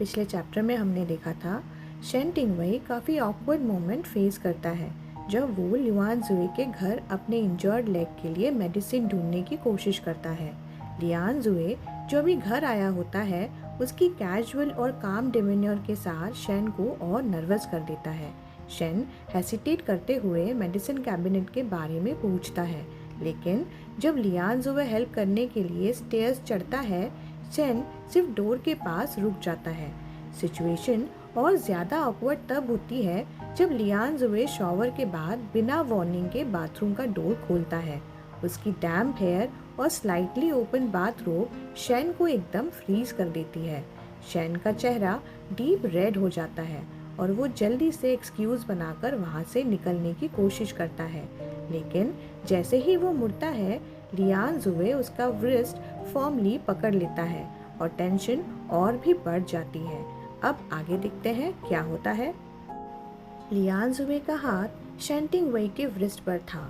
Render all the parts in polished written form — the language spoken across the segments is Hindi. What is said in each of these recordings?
पिछले चैप्टर में हमने देखा था शेन टिंगवई काफ़ी ऑकवर्ड मोमेंट फेस करता है जब वो लियान जुए के घर अपने इंजर्ड लेग के लिए मेडिसिन ढूंढने की कोशिश करता है। लियान जुए जो अभी घर आया होता है उसकी कैजुअल और काम डिमीनियर के साथ शेन को और नर्वस कर देता है। शेन हेसिटेट करते हुए मेडिसिन कैबिनेट के बारे में पूछता है, लेकिन जब लियान जुए हेल्प करने के लिए स्टेयर्स चढ़ता है शेन सिर्फ डोर के पास रुक जाता है। सिचुएशन और ज़्यादा ऑकवर्ड तब होती है जब लियान जुए शॉवर के बाद बिना वार्निंग के बाथरूम का डोर खोलता है। उसकी डैम्प हेयर और स्लाइटली ओपन बाथरोब शेन को एकदम फ्रीज कर देती है। शेन का चेहरा डीप रेड हो जाता है और वो जल्दी से एक्सक्यूज़ बनाकर वहाँ से निकलने की कोशिश करता है, लेकिन जैसे ही वो मुड़ता है लियान जुए उसका व्रिस्ट फर्मली पकड़ लेता है और टेंशन और भी बढ़ जाती है। अब आगे देखते हैं क्या होता है। लियान जुए का हाथ शेन टिंगवई के व्रिस्ट पर था,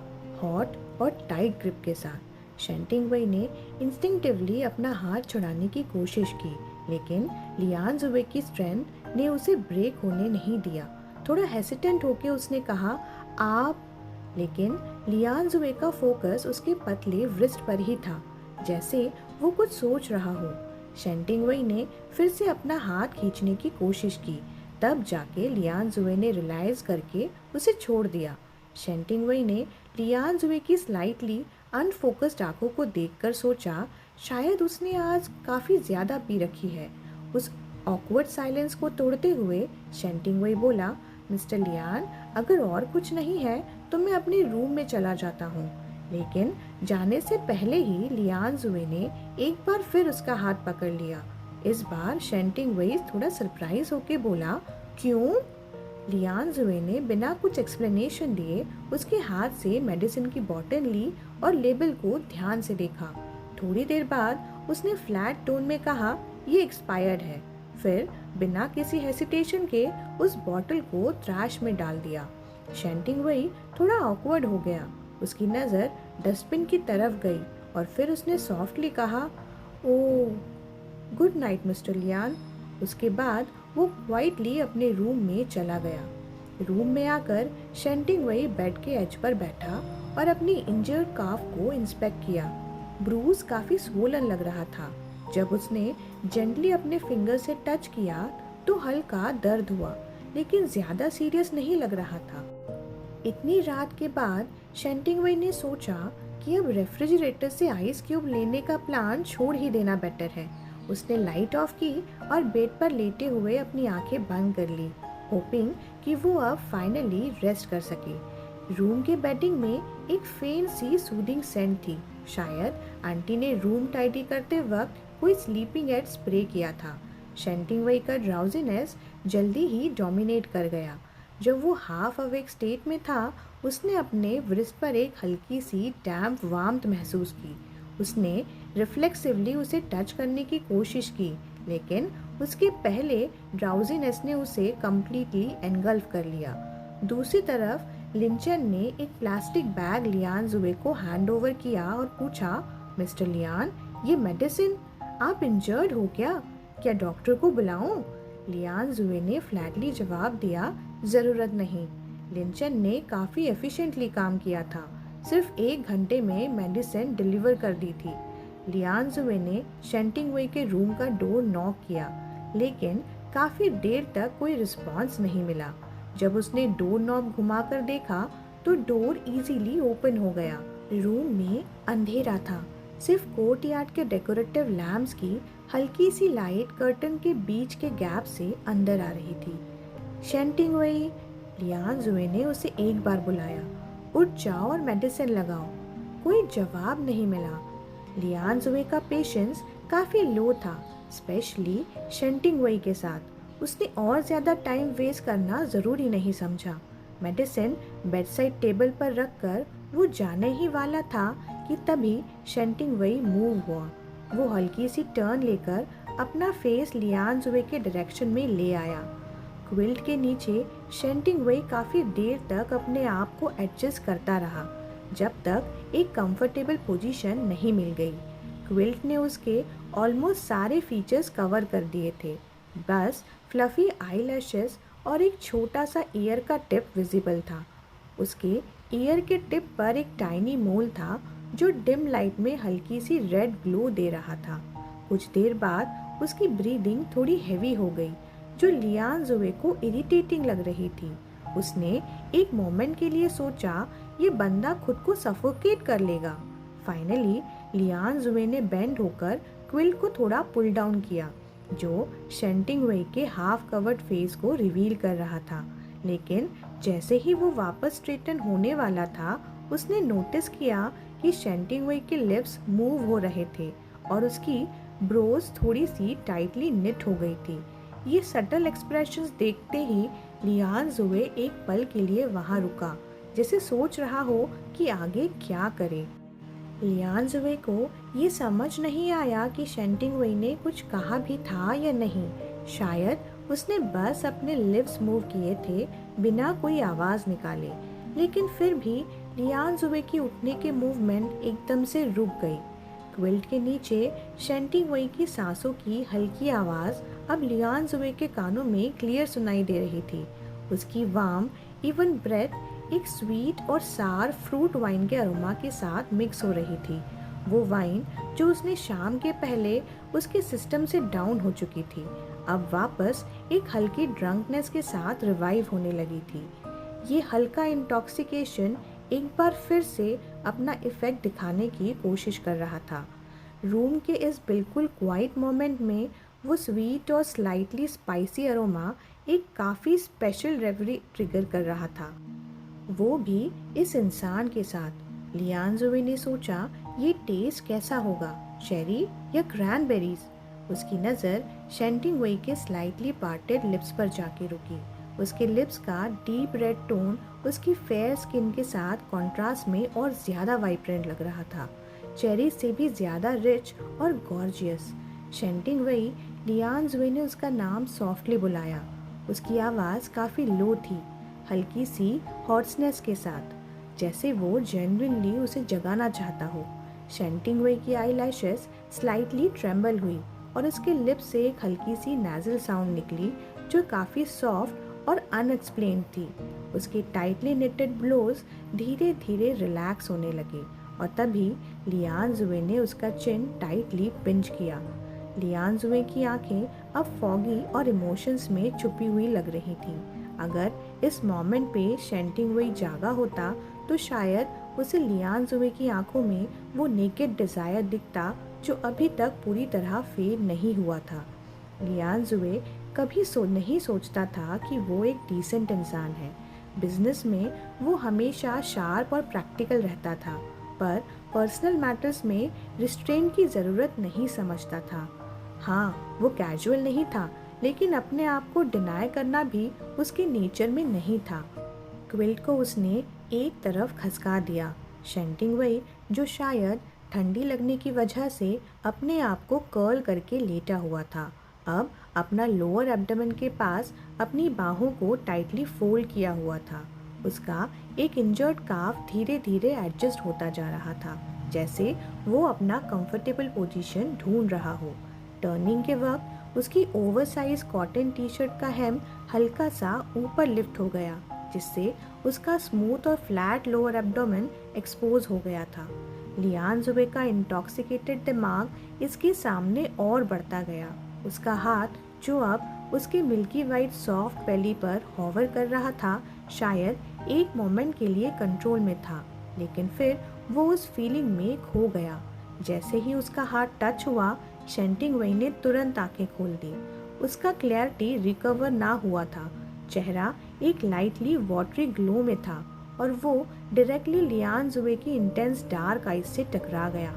हॉट और टाइट ग्रिप के साथ। शेन टिंगवई ने इंस्टिंक्टिवली अपना हाथ छुड़ाने की कोशिश की, लेकिन लियान जुए की स्ट्रेंथ ने उसे ब्रेक होने नहीं दिया। थोड़ा हेसिटेंट होकर उसने कहा, आप, लेकिन लियान जुए का फोकस उसके पतले व्रिस्ट पर ही था, जैसे वो कुछ सोच रहा हो। शेन टिंगवई ने फिर से अपना हाथ खींचने की कोशिश की, तब जाके लियान जुए ने रियलाइज करके उसे छोड़ दिया। शेन टिंगवई ने लियान जुए की स्लाइटली अनफोकस्ड आंखों को देखकर सोचा, शायद उसने आज काफ़ी ज़्यादा पी रखी है। उस ऑकवर्ड साइलेंस को तोड़ते हुए शेन टिंगवई बोला, मिस्टर लियान, अगर और कुछ नहीं है तो मैं अपने रूम में चला जाता हूँ। लेकिन जाने से पहले ही लियान जुए ने एक बार फिर उसका हाथ पकड़ लिया। इस बार शेन टिंगवई थोड़ा सरप्राइज होके बोला, क्यों? लियान जुए ने बिना कुछ एक्सप्लेनेशन दिए उसके हाथ से मेडिसिन की बोतल ली और लेबल को ध्यान से देखा। थोड़ी देर बाद उसने फ्लैट टोन में कहा, ये एक्सपायर्ड है। फिर बिना किसी हेसिटेशन के उस बोतल को ट्रैश में डाल दिया। शेन टिंगवई थोड़ा ऑकवर्ड हो गया। उसकी नज़र डस्टबिन की तरफ गई और फिर उसने सॉफ्टली कहा, ओह, गुड नाइट मिस्टर लियान। उसके बाद वो क्वाइटली अपने रूम में चला गया। रूम में आकर शेन टिंगवई बेड के एज पर बैठा और अपनी इंजर्ड काफ को इंस्पेक्ट किया। ब्रूज काफ़ी स्वोलन लग रहा था। जब उसने जेंटली अपने फिंगर से टच किया तो हल्का दर्द हुआ, लेकिन ज़्यादा सीरियस नहीं लग रहा था। इतनी रात के बाद शेन टिंगवई ने सोचा कि अब रेफ्रिजरेटर से आइस क्यूब लेने का प्लान छोड़ ही देना बेटर है। उसने लाइट ऑफ की और बेड पर लेटे हुए अपनी आंखें बंद कर ली, होपिंग कि वो अब फाइनली रेस्ट कर सके। रूम के बेडिंग में एक फेंट सी सूदिंग सेंट थी। शायद आंटी ने रूम टाइडी करते वक्त कोई स्लीपिंग एड स्प्रे किया था। शेन टिंगवई का ड्राउजीनेस जल्दी ही डोमिनेट कर गया। जब वो हाफ अवेक स्टेट में था उसने अपने व्रिस्ट पर एक हल्की सी डैम्प वार्मथ महसूस की। उसने रिफ्लेक्सिवली उसे टच करने की कोशिश की, लेकिन उसके पहले ड्राउजीनेस ने उसे कम्प्लीटली एनगल्फ कर लिया। दूसरी तरफ लिंचन ने एक प्लास्टिक बैग लियान जुए को हैंड ओवर किया और पूछा, मिस्टर लियान, ये मेडिसिन, आप इंजर्ड हो क्या? क्या डॉक्टर को बुलाऊं? लियान जुए ने फ्लैटली जवाब दिया, ज़रूरत नहीं। लिंचन ने काफ़ी एफिशिएंटली काम किया था, सिर्फ 1 घंटे में मेडिसिन डिलीवर कर दी थी। लियान जुए ने शेन टिंगवई के रूम का डोर नॉक किया, लेकिन काफ़ी देर तक कोई रिस्पॉन्स नहीं मिला। जब उसने डोर नॉब घुमाकर देखा तो डोर इजीली ओपन हो गया। रूम में अंधेरा था, सिर्फ कोर्टयार्ड के डेकोरेटिव लैम्प्स की हल्की सी लाइट कर्टन के बीच के गैप से अंदर आ रही थी। शेन टिंगवई, लियान जुए ने उसे एक बार बुलाया, उठ जाओ और मेडिसिन लगाओ। कोई जवाब नहीं मिला। लियान जुए का पेशेंस काफ़ी लो था, स्पेशली शेन टिंगवई के साथ। उसने और ज़्यादा टाइम वेस्ट करना ज़रूरी नहीं समझा। मेडिसिन बेडसाइड टेबल पर रखकर वो जाने ही वाला था कि तभी शेन टिंगवई मूव हुआ। वो हल्की सी टर्न लेकर अपना फेस लियान जुए के डायरेक्शन में ले आया। क्विल्ट के नीचे शेन टिंगवई काफ़ी देर तक अपने आप को एडजस्ट करता रहा, जब तक एक कंफर्टेबल पोजीशन नहीं मिल गई। क्विल्ट ने उसके ऑलमोस्ट सारे फीचर्स कवर कर दिए थे। बस फ्लफी आईलैशेस और एक छोटा सा ईयर का टिप विजिबल था। उसके ईयर के टिप पर एक टाइनी मोल था जो डिम लाइट में हल्की सी रेड ग्लो दे रहा था। कुछ देर बाद उसकी ब्रीदिंग थोड़ी हैवी हो गई, जो लियान जुए को इरिटेटिंग लग रही थी। उसने एक मोमेंट के लिए सोचा ये बंदा खुद को सफोकेट कर लेगा। फाइनली लियान जुए ने बेंड होकर क्विल्ट को थोड़ा पुल डाउन किया, जो शेंटिंग वेई के हाफ कवर्ड फेस को रिवील कर रहा था। लेकिन जैसे ही वो वापस स्ट्रेटन होने वाला था, उसने नोटिस किया कि शेंटिंग वेई के लिप्स मूव हो रहे थे और उसकी ब्रोज थोड़ी सी टाइटली निट हो गई थी। ये सटल एक्सप्रेशंस देखते ही लियान जुए एक पल के लिए वहां रुका, जैसे सोच रहा हो कि आगे क्या करे। लियान जुए को ये समझ नहीं आया कि शेंटिंग वेई ने कुछ कहा भी था या नहीं। शायद उसने बस अपने लिप्स मूव किए थे बिना कोई आवाज़ निकाले। लेकिन फिर भी लियान जुए की उठने के मूवमेंट एकदम से रुक गई। क्विल्ट के नीचे शेंटिंग वेई की सांसों की हल्की आवाज़ अब लियान जुए के कानों में क्लियर सुनाई दे रही थी। उसकी वार्म इवन ब्रेथ एक स्वीट और सार फ्रूट वाइन के अरोमा के साथ मिक्स हो रही थी। वो वाइन जो उसने शाम के पहले उसके सिस्टम से डाउन हो चुकी थी, अब वापस एक हल्की ड्रंकनेस के साथ रिवाइव होने लगी थी। ये हल्का इंटॉक्सिकेशन एक बार फिर से अपना इफेक्ट दिखाने की कोशिश कर रहा था। रूम के इस बिल्कुल क्वाइट मोमेंट में वो स्वीट और स्लाइटली स्पाइसी अरोमा एक काफ़ी स्पेशल रेवरी ट्रिगर कर रहा था, वो भी इस इंसान के साथ। लियान जुए ने सोचा ये टेस्ट कैसा होगा, चेरी या क्रैनबेरीज। उसकी नज़र शेंटिंग वेई के स्लाइटली पार्टेड लिप्स पर जाके रुकी। उसके लिप्स का डीप रेड टोन उसकी फेयर स्किन के साथ कॉन्ट्रास्ट में और ज़्यादा वाइब्रेंट लग रहा था, चेरी से भी ज़्यादा रिच और गॉर्जियस। शेंटिंग वेई, लियान जुए ने उसका नाम सॉफ्टली बुलाया। उसकी आवाज़ काफ़ी लो थी, हल्की सी हॉर्सनेस के साथ, जैसे वो जेन्युइनली उसे जगाना चाहता हो। शेंटिंग वेई की आईलैशेस स्लाइटली ट्रेम्बल हुई और उसके लिप्स से एक हल्की सी नेज़ल साउंड निकली जो काफ़ी सॉफ्ट और अनएक्सप्लेन्ड थी। उसके टाइटली निटेड ब्लोज धीरे धीरे रिलैक्स होने लगे और तभी लियान जुए ने उसका चिन टाइटली पिंच किया। लियान जुए की आंखें अब फॉगी और इमोशंस में छुपी हुई लग रही थीं। अगर इस मोमेंट पे शेंटिंग वेई जागा होता तो शायद उसे लियान जुए की आंखों में वो नेकेड डिज़ायर दिखता जो अभी तक पूरी तरह फेड नहीं हुआ था। लियान जुए कभी नहीं सोचता था कि वो एक डिसेंट इंसान है। बिजनेस में वो हमेशा शार्प और प्रैक्टिकल रहता था, पर पर्सनल मैटर्स में रिस्ट्रेंट की ज़रूरत नहीं समझता था। हाँ, वो कैजुअल नहीं था, लेकिन अपने आप को डिनाई करना भी उसके नेचर में नहीं था। क्विल्ट को उसने एक तरफ खसका दिया। शेंटिंग वेई, जो शायद ठंडी लगने की वजह से अपने आप को कर्ल करके लेटा हुआ था, अब अपना लोअर एब्डोमेन के पास अपनी बाहों को टाइटली फोल्ड किया हुआ था। उसका एक इंजर्ड काफ धीरे धीरे एडजस्ट होता जा रहा था, जैसे वो अपना कंफर्टेबल पोजीशन ढूंढ रहा हो। टर्निंग के वक्त उसकी ओवरसाइज कॉटन टी शर्ट का हेम हल्का सा ऊपर लिफ्ट हो गया, जिससे उसका स्मूथ और फ्लैट लोअर एब्डोमेन एक्सपोज हो गया था। लियान जुबे का इंटॉक्सिकेटेड दिमाग इसके सामने और बढ़ता गया। उसका हाथ, जो अब उसके मिल्की वाइट सॉफ्ट बेली पर हॉवर कर रहा था, शायद एक मोमेंट के लिए कंट्रोल में था, लेकिन फिर वो उस फीलिंग में खो गया। जैसे ही उसका हाथ टच हुआ, शेंटिंग वेई ने तुरंत आंखें खोल दी। उसका क्लैरिटी रिकवर ना हुआ था, चेहरा एक लाइटली वाटरी ग्लो में था और वो डायरेक्टली लियान जुबे की इंटेंस डार्क आइज से टकरा गया।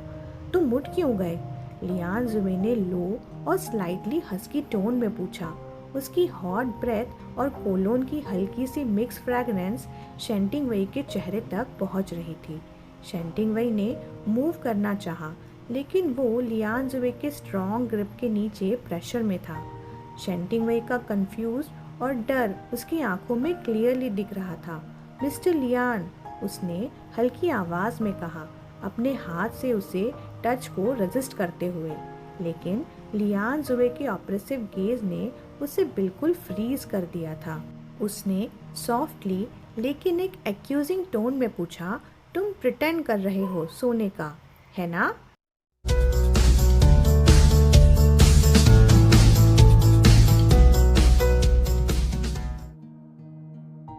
तो मुड़ क्यों गए? लियान जुबे ने लो और स्लाइटली हस्की टोन में पूछा। उसकी हॉट ब्रेथ और कोलोन की हल्की सी मिक्स फ्रेगरेंस शेंटिंग वेई के चेहरे तक पहुंच रही थी। शेंटिंग वेई ने मूव करना चाहा, लेकिन वो लियान जुबे के स्ट्रॉन्ग ग्रिप के नीचे प्रेशर में था। शेंटिंग वेई का कंफ्यूज और डर उसकी आंखों में क्लियरली दिख रहा था। मिस्टर लियान, उसने हल्की आवाज में कहा, अपने हाथ से उसे टच को रेजिस्ट करते हुए। लेकिन लियान जुबे के ऑपरेसिव गेज ने उसे बिल्कुल फ्रीज कर दिया था। उसने सॉफ्टली लेकिन एक एक्यूजिंग टोन में पूछा, तुम प्रिटेंड कर रहे हो सोने का, है ना?